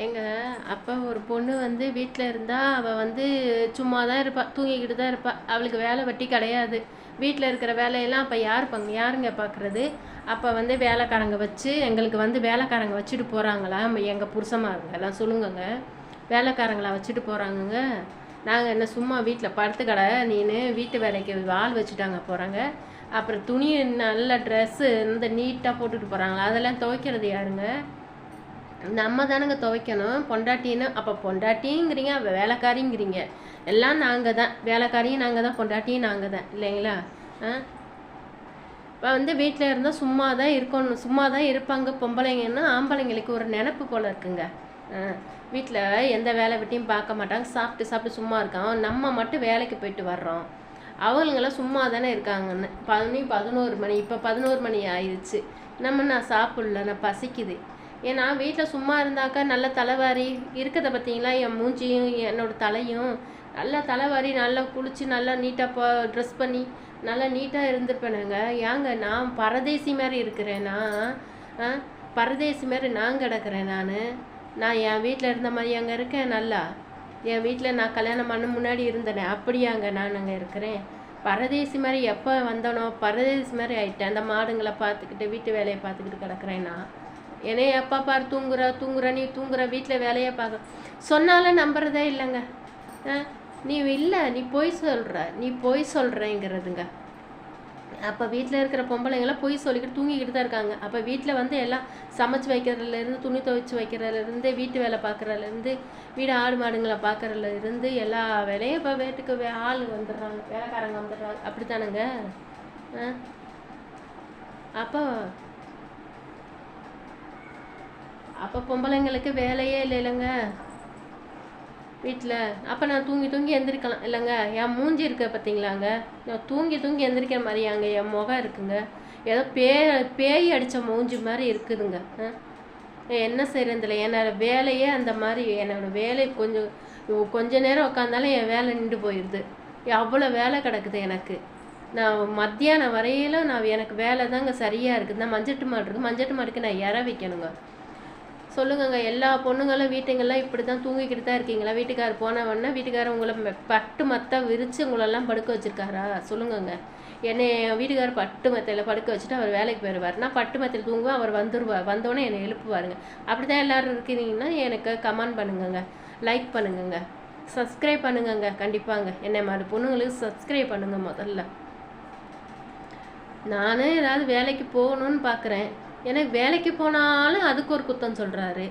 எங்க அப்பா ஒரு பொண்ணு வந்து வீட்டில் இருந்தா அவள் வந்து சும்மா தான் இருப்பாள், தூங்கிக்கிட்டு தான் இருப்பாள். அவளுக்கு வேலை வெட்டி கிடையாது. வீட்டில் இருக்கிற வேலையெல்லாம் அப்போ யாருங்க பார்க்குறது? அப்போ வந்து வேலைக்காரங்க வச்சு எங்களுக்கு வந்து வேலைக்காரங்க வச்சுட்டு போகிறாங்களா எங்கள் புருஷமாருங்க எல்லாம் சொல்லுங்கங்க. வேலைக்காரங்களா வச்சுட்டு போகிறாங்கங்க. நாங்கள் என்ன சும்மா வீட்டில் படுத்து கடை நீனு வீட்டு வேலைக்கு ஆள் வச்சுட்டாங்க போகிறாங்க. அப்புறம் துணி நல்ல ட்ரெஸ்ஸு இந்த நீட்டாக போட்டுட்டு போகிறாங்களா, அதெல்லாம் துவைக்கிறது யாருங்க? நம்ம தானங்க துவைக்கணும். பொண்டாட்டின்னு அப்போ பொண்டாட்டிங்கிறீங்க, வேலைக்காரிங்கிறீங்க. எல்லாம் நாங்கள் தான், வேலைக்காரியும் நாங்கள் தான், பொண்டாட்டியும் நாங்கள் தான் இல்லைங்களா? இப்போ வந்து வீட்டில் இருந்தால் சும்மா தான் இருக்கணும், சும்மா தான் இருப்பாங்க பொம்பளைங்கன்னா. ஆம்பளைங்களுக்கு ஒரு நினப்பு போல் இருக்குங்க. வீட்டில் எந்த வேலை வெட்டியும் பார்க்க மாட்டாங்க, சாப்பிட்டு சாப்பிட்டு சும்மா இருக்காங்க. நம்ம மட்டும் வேலைக்கு போயிட்டு வர்றோம். அவங்களுங்கெல்லாம் சும்மா தானே இருக்காங்கன்னு 11 மணி, இப்போ 11 மணி ஆயிடுச்சு. நான் சாப்பிடல, நான் பசிக்குது. ஏன்னா வீட்டில் சும்மா இருந்தாக்கா நல்ல தலைவாரி இருக்கிறத பார்த்தீங்களா, என் மூஞ்சியும் என்னோடய தலையும் நல்லா தலைவாரி நல்லா குளித்து நல்லா நீட்டாக ட்ரெஸ் பண்ணி நல்லா நீட்டாக இருந்திருப்பேனுங்க. ஏங்க நான் பரதேசி மாதிரி இருக்கிறேன்னா, பரதேசி மாதிரி நான் கிடக்கிறேன். நான் என் வீட்டில் இருந்த மாதிரி அங்கே இருக்கேன். நல்லா என் வீட்டில் நான் கல்யாணம் பண்ண முன்னாடி இருந்தேனே அப்படியாங்க நான் அங்கே இருக்கிறேன். பரதேசி மாதிரி எப்போ வந்தனோ பரதேசி மாதிரி ஆயிட்டேன். அந்த மாடுங்களை பார்த்துக்கிட்டு வீட்டு வேலையை பார்த்துக்கிட்டு கிடக்கிறேன் நான். ஏன்னா எப்போ பாரு தூங்குற நீ தூங்குற, வீட்டில் வேலையை பார்க்க சொன்னாலும் நம்புறதே இல்லைங்க. நீ இல்லை, நீ பொய் சொல்கிறேங்கிறதுங்க. அப்போ வீட்டில் இருக்கிற பொம்பளைங்களாம் பொய் சொல்லிக்கிட்டு தூங்கிக்கிட்டு தான் இருக்காங்க. அப்போ வீட்டில் வந்து எல்லாம் சமைச்சு வைக்கிறதுலேருந்து, துணி துவைச்சி வைக்கிறதுலேருந்து, வீட்டு வேலை பார்க்குறதுலேருந்து, வீடு ஆடு மாடுங்களை பார்க்குறதுலேருந்து எல்லா வேலையும் இப்போ வீட்டுக்கு ஆள் வந்துடுறாங்க, வேலைக்காரங்க வந்துடுறாங்க. அப்படித்தானுங்க. அப்போ பொம்பளைங்களுக்கு வேலையே இல்லைங்க வீட்டில். அப்போ நான் தூங்கி எந்திரிக்கலாம் இல்லைங்க. என் மூஞ்சி இருக்க பார்த்தீங்களாங்க, நான் தூங்கி எந்திரிக்கிற மாதிரியாங்க என் முகம் இருக்குங்க. ஏதோ பேய் அடித்த மூஞ்சி மாதிரி இருக்குதுங்க. என்ன செய்கிறதில்ல, என்னோடய வேலையே அந்த மாதிரி. என்னோடய வேலை கொஞ்ச நேரம் உட்காந்தாலும் என் வேலை நின்று போயிடுது. அவ்வளோ வேலை கிடக்குது எனக்கு. நான் மத்தியானம் வரையிலும் எனக்கு வேலை தாங்க சரியாக இருக்குது. நான் மஞ்சட்டு மாட்டுக்கு நான் இற வைக்கணுங்க. சொல்லுங்கங்க, எல்லா பொண்ணுங்களும் வீட்டுங்கெல்லாம் இப்படி தான் தூங்கிக்கிட்டு தான் இருக்கீங்களா? வீட்டுக்காரர் போனவொடனே வீட்டுக்காரர் உங்களை பட்டு மத்த விரித்து உங்களெல்லாம் படுக்க வச்சுருக்காரா? சொல்லுங்கங்க. என்னை என் வீட்டுக்காரர் பட்டு மத்தையில் படுக்க வச்சுட்டு அவர் வேலைக்கு போயிடுவார். நான் பட்டு மத்தையில் தூங்குவேன், அவர் வந்துடுவார். வந்தோடனே என்னை எழுப்புவாருங்க. அப்படி தான் எல்லோரும் இருக்கிறீங்கன்னா எனக்கு கமெண்ட் பண்ணுங்கங்க, லைக் பண்ணுங்கங்க, சப்ஸ்கிரைப் பண்ணுங்கங்க. கண்டிப்பாங்க என்னை மாதிரி பொண்ணுங்களுக்கு சப்ஸ்கிரைப் பண்ணுங்க. முதல்ல நானே ஏதாவது வேலைக்கு போகணுன்னு பார்க்குறேன். எனக்கு வேலைக்கு போனாலும் அதுக்கு ஒரு குத்தம் சொல்கிறாரு.